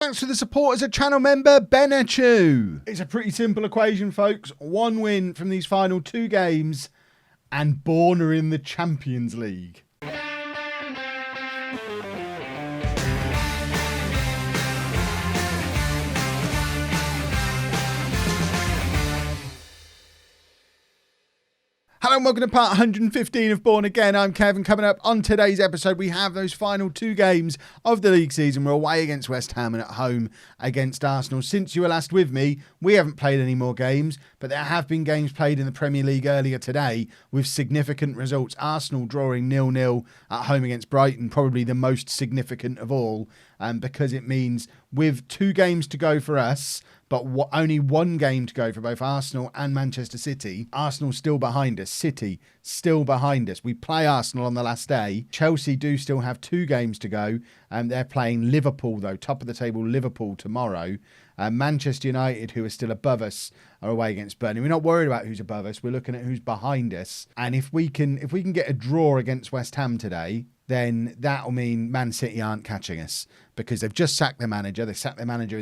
Thanks for the support as a channel member, Benachu. It's a pretty simple equation, folks. One win from these final two games, and Bourne are in the Champions League. Hello and welcome to part 115 of Bourne Again. I'm Kevin. Coming up on today's episode, we have those final two games of the league season. We're away against West Ham and at home against Arsenal. Since you were last with me, we haven't played any more games, but there have been games played in the Premier League earlier today with significant results. Arsenal drawing 0-0 at home against Brighton, probably the most significant of all, because it means with two games to go for us, but only one game to go for both Arsenal and Manchester City. Arsenal still behind us. City still behind us. We play Arsenal on the last day. Chelsea do still have two games to go. They're playing Liverpool, though, top of the table Liverpool tomorrow. Manchester United, who are still above us, are away against Burnley. We're not worried about who's above us. We're looking at who's behind us. And if we can get a draw against West Ham today, then that'll mean Man City aren't catching us because they've just sacked their manager. They sacked their manager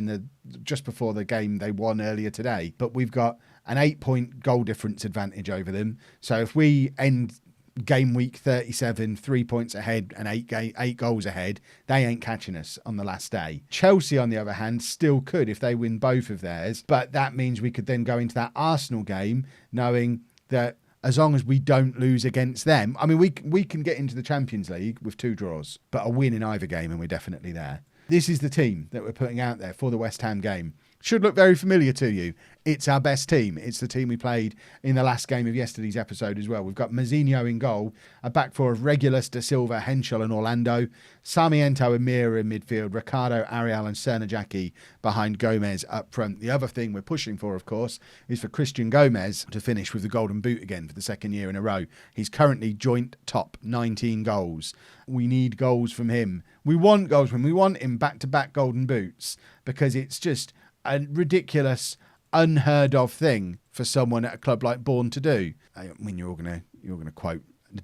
just before the game they won earlier today. But we've got an 8-point goal difference advantage over them. So if we end game week 37, 3 points ahead and eight goals ahead, they ain't catching us on the last day. Chelsea, on the other hand, still could if they win both of theirs. But that means we could then go into that Arsenal game knowing that as long as we don't lose against them, I mean, we can get into the Champions League with two draws, but a win in either game and we're definitely there. This is the team that we're putting out there for the West Ham game. Should look very familiar to you. It's our best team. It's the team we played in the last game of yesterday's episode as well. We've got Mazzinho in goal, a back four of Regulus, Da Silva, Henschel and Orlando, Sarmiento and Mira in midfield, Ricardo, Ariel and Cernajacki behind Gomez up front. The other thing we're pushing for, of course, is for Christian Gomez to finish with the Golden Boot again for the second year in a row. He's currently joint top, 19 goals. We need goals from him. We want goals from him. We want him back-to-back Golden Boots because it's just a ridiculous, unheard of thing for someone at a club like Bourne to do. I mean, you're gonna quote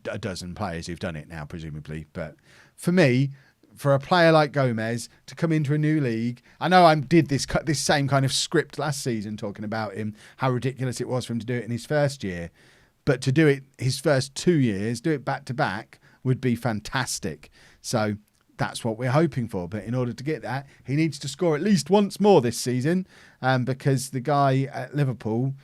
a dozen players who've done it now, presumably. But for me, for a player like Gomez to come into a new league, I know I did this same kind of script last season talking about him, how ridiculous it was for him to do it in his first year. But to do it his first 2 years, do it back to back, would be fantastic. So that's what we're hoping for. But in order to get that, he needs to score at least once more this season because the guy at Liverpool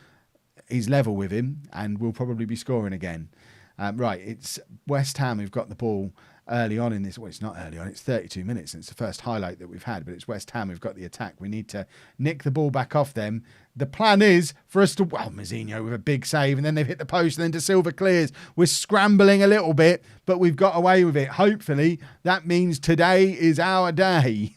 is level with him and will probably be scoring again. Right, it's West Ham who've got the ball early on in this. Well, it's not early on. It's 32 minutes. It's the first highlight that we've had, but it's West Ham who've got the attack. We need to nick the ball back off them. The plan is for us to, Mazzinho with a big save, and then they've hit the post, and then Da Silva clears. We're scrambling a little bit, but we've got away with it. Hopefully, that means today is our day.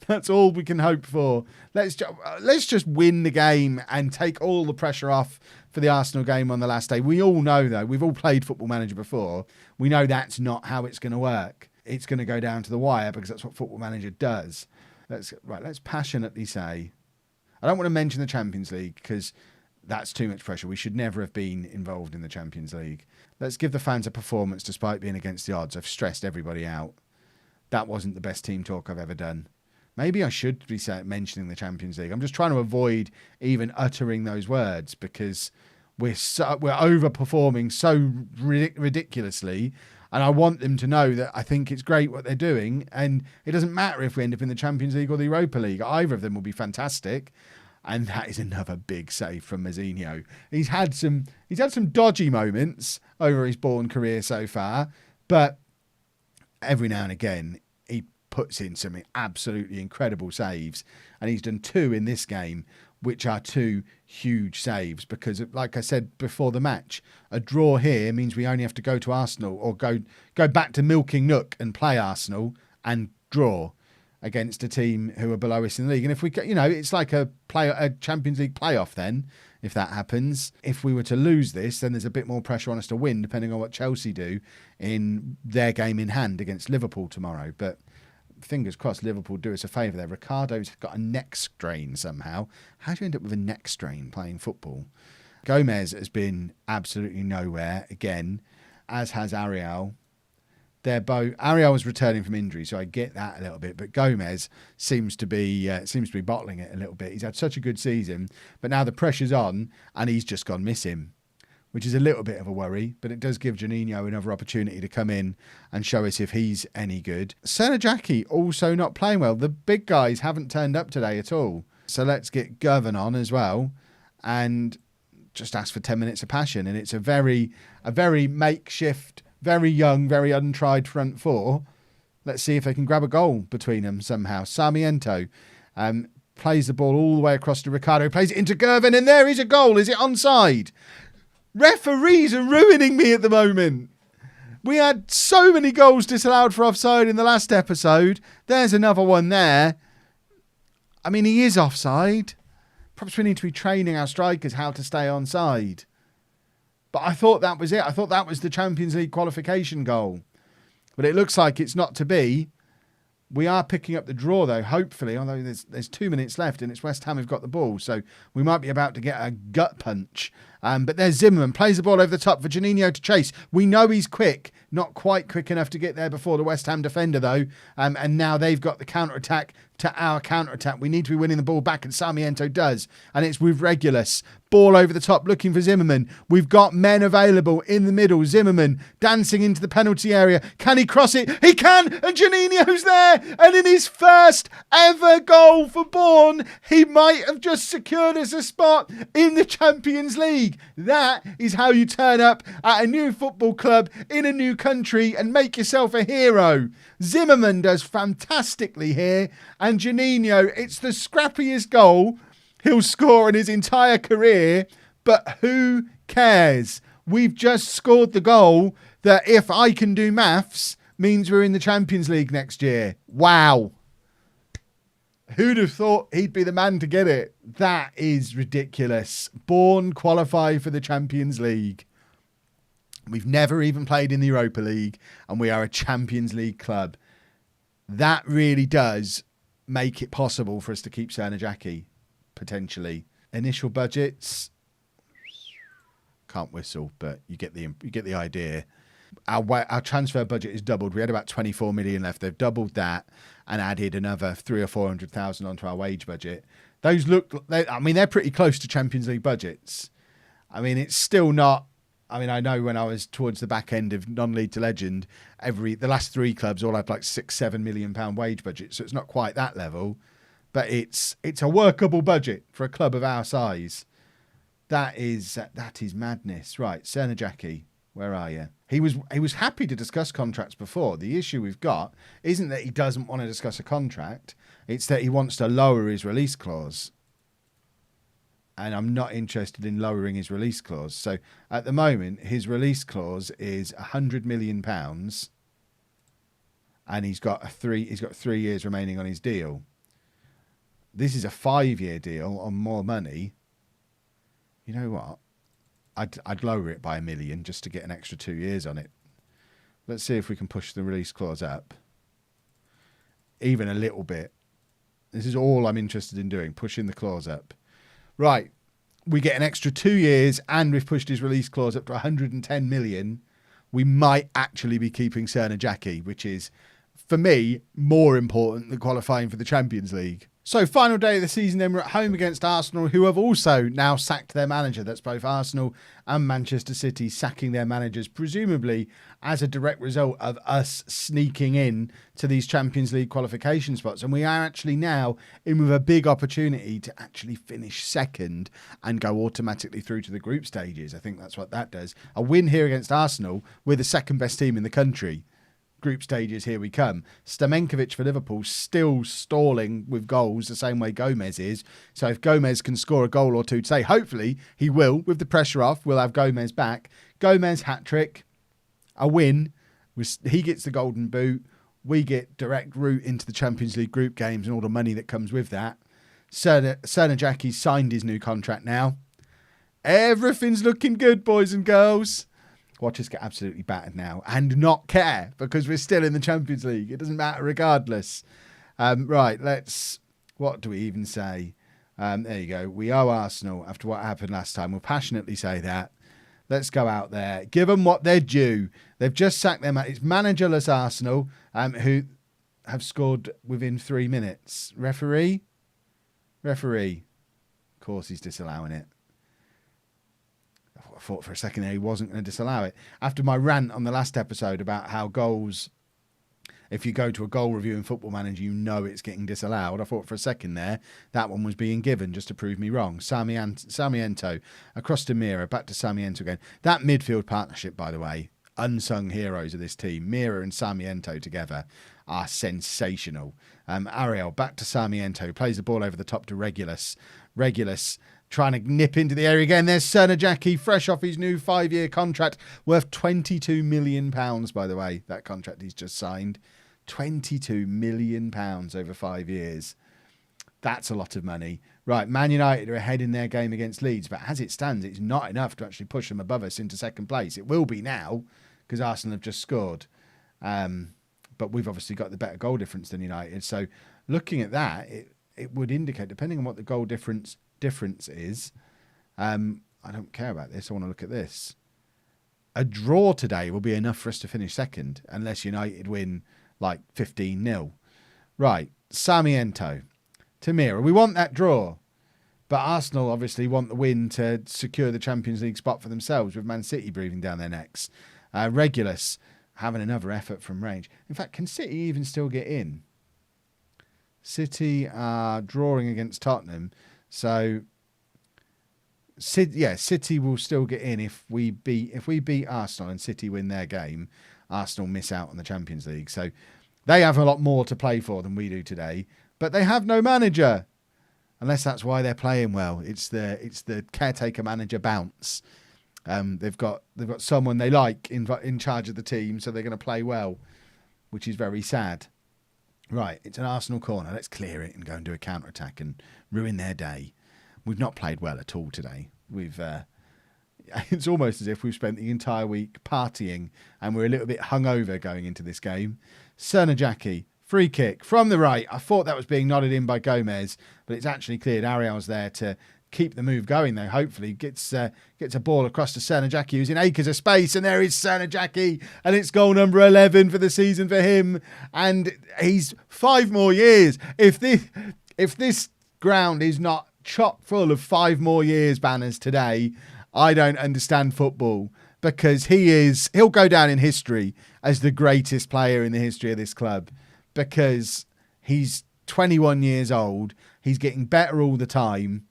That's all we can hope for. Let's just win the game and take all the pressure off for the Arsenal game on the last day. We all know, though, we've all played Football Manager before. We know that's not how it's going to work. It's going to go down to the wire because that's what Football Manager does. Let's passionately say, I don't want to mention the Champions League because that's too much pressure. We should never have been involved in the Champions League. Let's give the fans a performance despite being against the odds. I've stressed everybody out. That wasn't the best team talk I've ever done. Maybe I should be mentioning the Champions League. I'm just trying to avoid even uttering those words because we're overperforming so ridiculously, and I want them to know that I think it's great what they're doing, and it doesn't matter if we end up in the Champions League or the Europa League. Either of them will be fantastic, and that is another big save from Mazzinho. He's had some dodgy moments over his Bourne career so far, but every now and again he puts in some absolutely incredible saves, and he's done two in this game, which are two huge saves because, like I said before the match, a draw here means we only have to go to Arsenal or go back to Milking Nook and play Arsenal and draw against a team who are below us in the league. And if we, it's like a Champions League playoff then, if that happens. If we were to lose this, then there's a bit more pressure on us to win, depending on what Chelsea do in their game in hand against Liverpool tomorrow. But fingers crossed Liverpool do us a favour there. Ricardo's got a neck strain somehow. How do you end up with a neck strain playing football? Gomez has been absolutely nowhere again, as has Ariel. they're both. Ariel was returning from injury, so I get that a little bit. But Gomez seems to be bottling it a little bit. He's had such a good season, but now the pressure's on, and he's just gone missing, which is a little bit of a worry. But it does give Juninho another opportunity to come in and show us if he's any good. Jackie also not playing well. The big guys haven't turned up today at all. So let's get Govan on as well, and just ask for 10 minutes of passion. And it's a very makeshift, very young, very untried front four. Let's see if they can grab a goal between them somehow. Sarmiento plays the ball all the way across to Ricardo, plays it into Govan, and there is a goal. Is it onside? Referees are ruining me at the moment. We had so many goals disallowed for offside in the last episode. There's another one there. I mean, he is offside. Perhaps we need to be training our strikers how to stay onside. But I thought that was it. I thought that was the Champions League qualification goal. But it looks like it's not to be. We are picking up the draw, though, hopefully, although there's 2 minutes left and it's West Ham who've got the ball. So we might be about to get a gut punch. But there's Zimmerman, plays the ball over the top for Juninho to chase. We know he's quick, not quite quick enough to get there before the West Ham defender, though. And now they've got the counter-attack to our counter-attack. We need to be winning the ball back, and Sarmiento does. And it's with Regulus. Ball over the top, looking for Zimmerman. We've got men available in the middle. Zimmerman dancing into the penalty area. Can he cross it? He can! And Juninho's there! And in his first ever goal for Bourne, he might have just secured us a spot in the Champions League. That is how you turn up at a new football club in a new country and make yourself a hero. Zimmerman does fantastically here. And Juninho, it's the scrappiest goal he'll score in his entire career, but who cares? We've just scored the goal that, if I can do maths, means we're in the Champions League next year. Wow. Who'd have thought he'd be the man to get it? That is ridiculous. Bourne qualify for the Champions League. We've never even played in the Europa League, and we are a Champions League club. That really does make it possible for us to keep Jackie. Potentially. Initial budgets, can't whistle, but you get the idea. Our transfer budget is doubled. We had about 24 million left. They've doubled that and added another 300,000 or 400,000 onto our wage budget. Those they're pretty close to Champions League budgets. I mean, it's still not. I mean, I know when I was towards the back end of non-league to legend, the last three clubs all had like £6-7 million wage budget, so it's not quite that level. But it's a workable budget for a club of our size. That is madness. Right, Jackie, where are you? He was happy to discuss contracts before. The issue we've got isn't that he doesn't want to discuss a contract. It's that he wants to lower his release clause. And I'm not interested in lowering his release clause. So at the moment, his release clause is £100 million, and he's got 3 years remaining on his deal. This is a 5-year deal on more money. You know what? I'd lower it by £1 million just to get an extra 2 years on it. Let's see if we can push the release clause up. Even a little bit. This is all I'm interested in doing, pushing the clause up. Right. We get an extra 2 years, and we've pushed his release clause up to 110 million. We might actually be keeping Jackie, which is, for me, more important than qualifying for the Champions League. So, final day of the season, then we're at home against Arsenal, who have also now sacked their manager. That's both Arsenal and Manchester City sacking their managers, presumably as a direct result of us sneaking in to these Champions League qualification spots. And we are actually now in with a big opportunity to actually finish second and go automatically through to the group stages. I think that's what that does. A win here against Arsenal, we're the second best team in the country. Group stages, here we come. Stamenkovic for Liverpool still stalling with goals the same way Gomez is. So if Gomez can score a goal or two today, hopefully he will. With the pressure off, we'll have Gomez back. Gomez hat-trick, a win. He gets the golden boot. We get direct route into the Champions League group games and all the money that comes with that. Jackie's signed his new contract now. Everything's looking good, boys and girls. Watch us get absolutely battered now and not care because we're still in the Champions League. It doesn't matter regardless. Right, what do we even say? There you go. We owe Arsenal after what happened last time. We'll passionately say that. Let's go out there. Give them what they're due. They've just sacked them. It's managerless Arsenal, who have scored within 3 minutes. Referee. Of course, he's disallowing it. I thought for a second there he wasn't going to disallow it. After my rant on the last episode about how goals, if you go to a goal review in Football Manager, you know it's getting disallowed. I thought for a second there that one was being given just to prove me wrong. Sarmiento across to Mira, back to Sarmiento again. That midfield partnership, by the way, unsung heroes of this team. Mira and Sarmiento together are sensational. Ariel back to Sarmiento, plays the ball over the top to Regulus. Regulus trying to nip into the area again. There's Cernajacki, fresh off his new 5-year contract, worth £22 million, by the way, that contract he's just signed. £22 million over 5 years. That's a lot of money. Right, Man United are ahead in their game against Leeds, but as it stands, it's not enough to actually push them above us into second place. It will be now, because Arsenal have just scored. But we've obviously got the better goal difference than United. So looking at that, it would indicate, depending on what the goal difference is, I don't care about this. I want to look at this. A draw today will be enough for us to finish second, unless United win like 15-0. Right, Sarmiento, Tamira. We want that draw. But Arsenal obviously want the win to secure the Champions League spot for themselves, with Man City breathing down their necks. Regulus having another effort from range. In fact, can City even still get in? City are drawing against Tottenham. So, City will still get in if we beat Arsenal and City win their game. Arsenal miss out on the Champions League. So they have a lot more to play for than we do today. But they have no manager. Unless that's why they're playing well. It's the caretaker manager bounce. They've got someone they like in charge of the team, so they're going to play well, which is very sad. Right, it's an Arsenal corner. Let's clear it and go and do a counter-attack and ruin their day. We've not played well at all today. It's almost as if we've spent the entire week partying and we're a little bit hungover going into this game. Cernajacki, free kick from the right. I thought that was being nodded in by Gomez, but it's actually cleared. Ariel's there to keep the move going, though. Hopefully gets a ball across to Cernajacki, who's in acres of space, and there is Cernajacki, and it's goal number 11 for the season for him, and he's 5 more years. If this ground is not chock full of 5 more years banners today, I don't understand football, because he'll go down in history as the greatest player in the history of this club, because he's 21 years old, he's getting better all the time.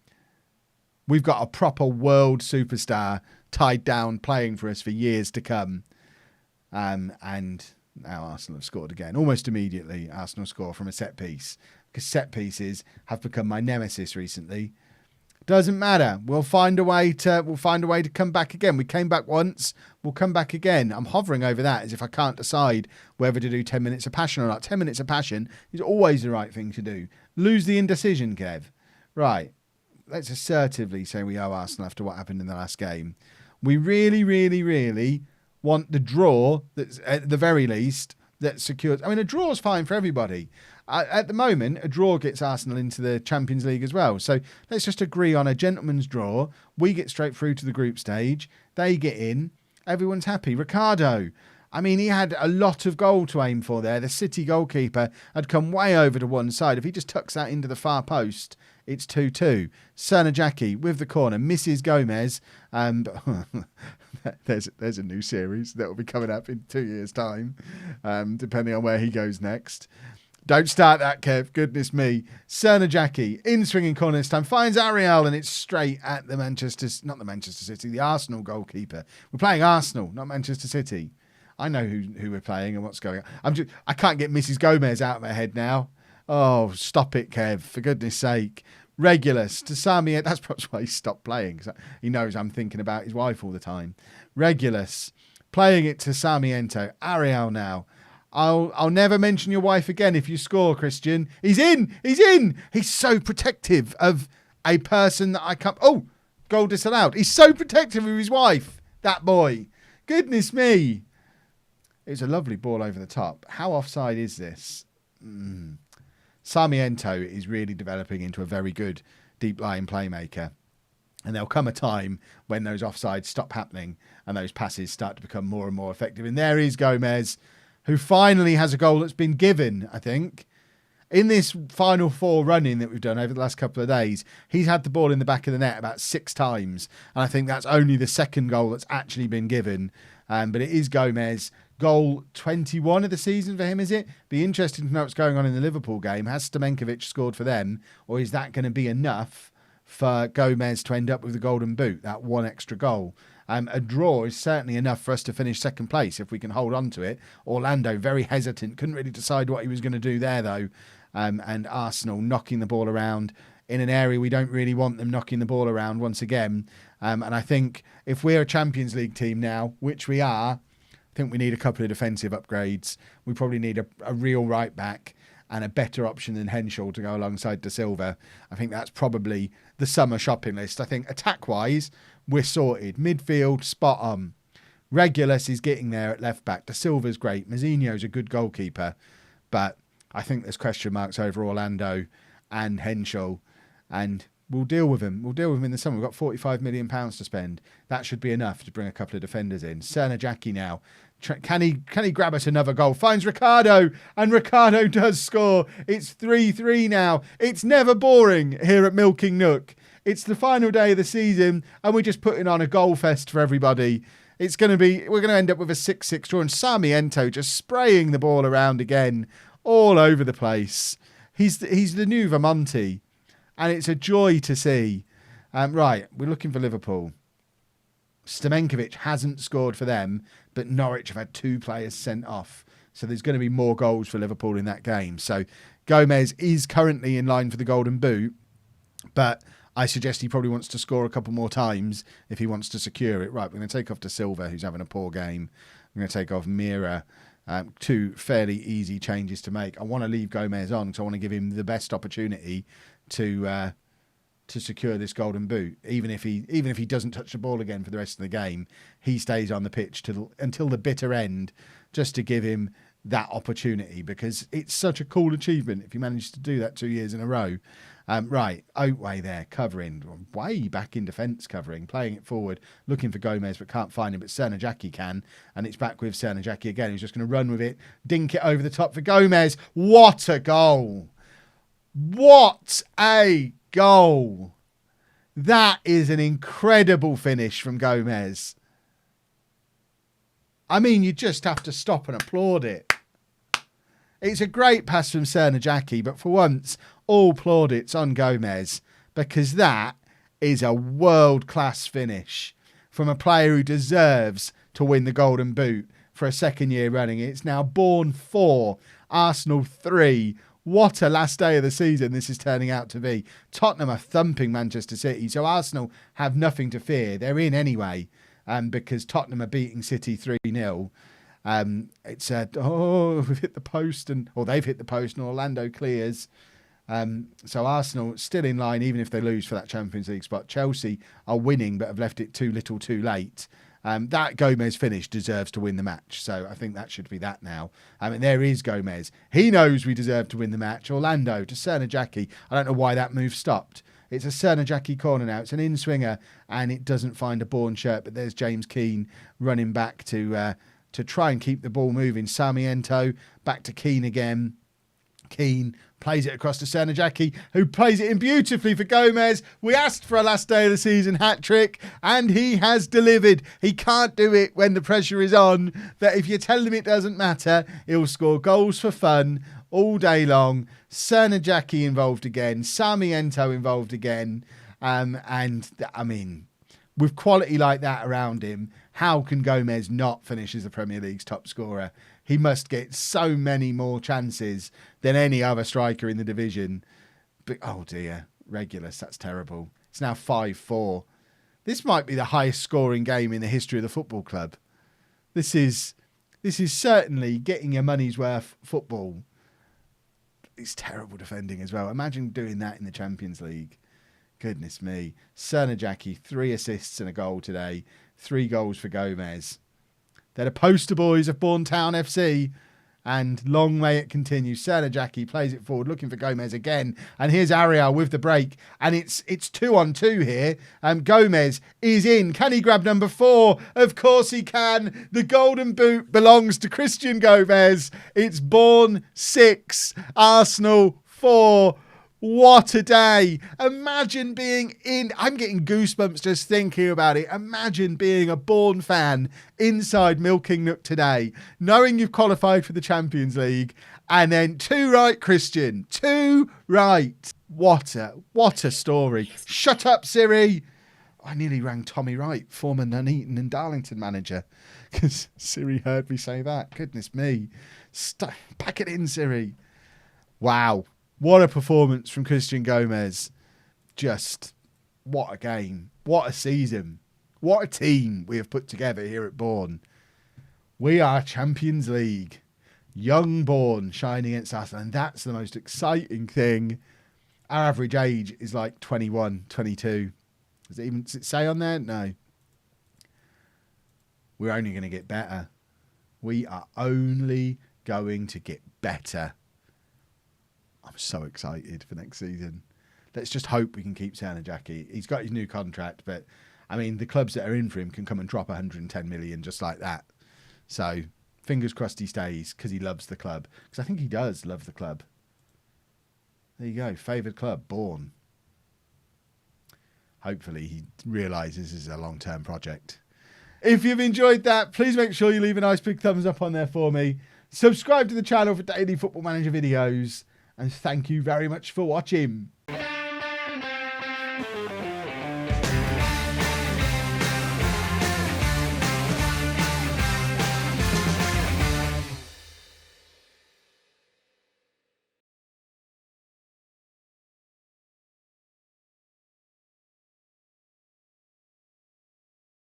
We've got a proper world superstar tied down playing for us for years to come. And now Arsenal have scored again. Almost immediately, Arsenal score from a set piece. Because set pieces have become my nemesis recently. Doesn't matter. We'll find a way to come back again. We came back once. We'll come back again. I'm hovering over that as if I can't decide whether to do 10 minutes of passion or not. 10 minutes of passion is always the right thing to do. Lose the indecision, Kev. Right. Let's assertively say we owe Arsenal after what happened in the last game. We really, really, really want the draw, that's at the very least, that secures... I mean, a draw is fine for everybody. At the moment, a draw gets Arsenal into the Champions League as well. So let's just agree on a gentleman's draw. We get straight through to the group stage. They get in. Everyone's happy. Ricardo, I mean, he had a lot of goal to aim for there. The City goalkeeper had come way over to one side. If he just tucks that into the far post, it's 2-2. Cernajacki with the corner, misses Gomez. There's a new series that will be coming up in 2 years' time, depending on where he goes next. Don't start that, Kev. Goodness me. Cernajacki, in swinging corner this time, finds Ariel, and it's straight at the the Arsenal goalkeeper. We're playing Arsenal, not Manchester City. I know who we're playing and what's going on. I can't get Mrs. Gomez out of my head now. Oh, stop it, Kev, for goodness sake. Regulus to Sami. That's perhaps why he stopped playing, because he knows I'm thinking about his wife all the time. Regulus playing it to Sarmiento. Ariel now. I'll never mention your wife again if you score, Christian. He's in. He's so protective of a person that I can't... Oh, goal disallowed. He's so protective of his wife, that boy. Goodness me. It was a lovely ball over the top. How offside is this? Sarmiento is really developing into a very good deep-lying playmaker. And there'll come a time when those offsides stop happening and those passes start to become more and more effective. And there is Gomez, who finally has a goal that's been given, I think. In this final 4 running that we've done over the last couple of days, he's had the ball in the back of the net about 6 times. And I think that's only the second goal that's actually been given. But it is Gomez. Goal 21 of the season for him, is it? Be interesting to know what's going on in the Liverpool game. Has Stamenkovic scored for them? Or is that going to be enough for Gomez to end up with the golden boot, that 1 extra goal? A draw is certainly enough for us to finish second place if we can hold on to it. Orlando, very hesitant, couldn't really decide what he was going to do there, though. And Arsenal knocking the ball around in an area we don't really want them knocking the ball around once again. And I think if we're a Champions League team now, which we are, I think we need a couple of defensive upgrades. We probably need a real right back and a better option than Henschel to go alongside De Silva. I think that's probably the summer shopping list. I think attack-wise, we're sorted. Midfield, spot on. Regulus is getting there at left-back. De Silva's great. Mazzinho's a good goalkeeper. But I think there's question marks over Orlando and Henschel. And we'll deal with him. We'll deal with him in the summer. We've got £45 million to spend. That should be enough to bring a couple of defenders in. Cernajacki now. Can he grab us another goal? Finds Ricardo, and Ricardo does score. It's 3-3 now. It's never boring here at Milking Nook. It's the final day of the season, and we're just putting on a goal fest for everybody. We're going to end up with a 6-6 draw, and Sarmiento just spraying the ball around again, all over the place. He's the new Vermonti, and it's a joy to see. Right, we're looking for Liverpool. Stamenkovic hasn't scored for them, but Norwich have had 2 players sent off. So there's going to be more goals for Liverpool in that game. So Gomez is currently in line for the Golden Boot, but I suggest he probably wants to score a couple more times if he wants to secure it. Right, we're going to take off De Silva, who's having a poor game. We're going to take off Mira. 2 fairly easy changes to make. I want to leave Gomez on because I want to give him the best opportunity to secure this golden boot. Even if he doesn't touch the ball again for the rest of the game, he stays on the pitch until the bitter end, just to give him that opportunity, because it's such a cool achievement if you manage to do that 2 years in a row. Right, Oatway there, covering, way back in defence covering, playing it forward, looking for Gomez, but can't find him, but Cernajacki can, and it's back with Cernajacki again, who's just going to run with it, dink it over the top for Gomez. What a goal! What a goal! That is an incredible finish from Gomez. I mean, you just have to stop and applaud it. It's a great pass from Cernajacki, but for once, all plaudits on Gomez, because that is a world-class finish from a player who deserves to win the Golden Boot for a second year running. It's now Bourne 4, Arsenal 3. What a last day of the season this is turning out to be. Tottenham are thumping Manchester City, so Arsenal have nothing to fear. They're in anyway, because Tottenham are beating City 3-0. We've hit the post, they've hit the post, and Orlando clears. So Arsenal still in line, even if they lose for that Champions League spot. Chelsea are winning, but have left it too little too late. That Gomez finish deserves to win the match. So I think that should be that now. There is Gomez. He knows we deserve to win the match. Orlando to Cernajacki. I don't know why that move stopped. It's a Cernajacki corner now. It's an in-swinger, and it doesn't find a Bourne shirt. But there's James Keane running back to try and keep the ball moving. Sarmiento back to Keane again. Keane plays it across to Cernajacki, who plays it in beautifully for Gomez. We asked for a last day of the season hat-trick, and he has delivered. He can't do it when the pressure is on, but if you tell him it doesn't matter, he'll score goals for fun all day long. Cernajacki involved again, Sarmiento involved again, with quality like that around him, how can Gomez not finish as the Premier League's top scorer? He must get so many more chances than any other striker in the division. But, oh dear, Regulus, that's terrible. It's now 5-4. This might be the highest scoring game in the history of the football club. This is certainly getting your money's worth football. It's terrible defending as well. Imagine doing that in the Champions League. Goodness me. Cernajacki, 3 assists and a goal today. 3 goals for Gomez. They're the poster boys of Bourne Town FC. And long may it continue. Serna Jackie plays it forward, looking for Gomez again. And here's Ariel with the break. And it's 2-on-2 here. Gomez is in. Can he grab number 4? Of course he can. The golden boot belongs to Christian Gomez. It's Bourne 6, Arsenal 4. What a day. Imagine being in... I'm getting goosebumps just thinking about it. Imagine being a Bourne fan inside Milking Nook today, knowing you've qualified for the Champions League, and then 2 right, Christian. 2 right. What a story. Shut up, Siri. I nearly rang Tommy Wright, former Nuneaton and Darlington manager, because Siri heard me say that. Goodness me. Pack it in, Siri. Wow. What a performance from Christian Gomez. Just, what a game. What a season. What a team we have put together here at Bourne. We are Champions League. Young Bourne shining against us, and that's the most exciting thing. Our average age is like 21, 22. Does it say on there? No. We're only going to get better. We are only going to get better. I'm so excited for next season. Let's just hope we can keep Serna Jackie. He's got his new contract, but I mean, the clubs that are in for him can come and drop 110 million just like that. So fingers crossed he stays because he loves the club. Because I think he does love the club. There you go. Favoured club, Bourne. Hopefully he realises this is a long-term project. If you've enjoyed that, please make sure you leave a nice big thumbs up on there for me. Subscribe to the channel for daily Football Manager videos. And thank you very much for watching.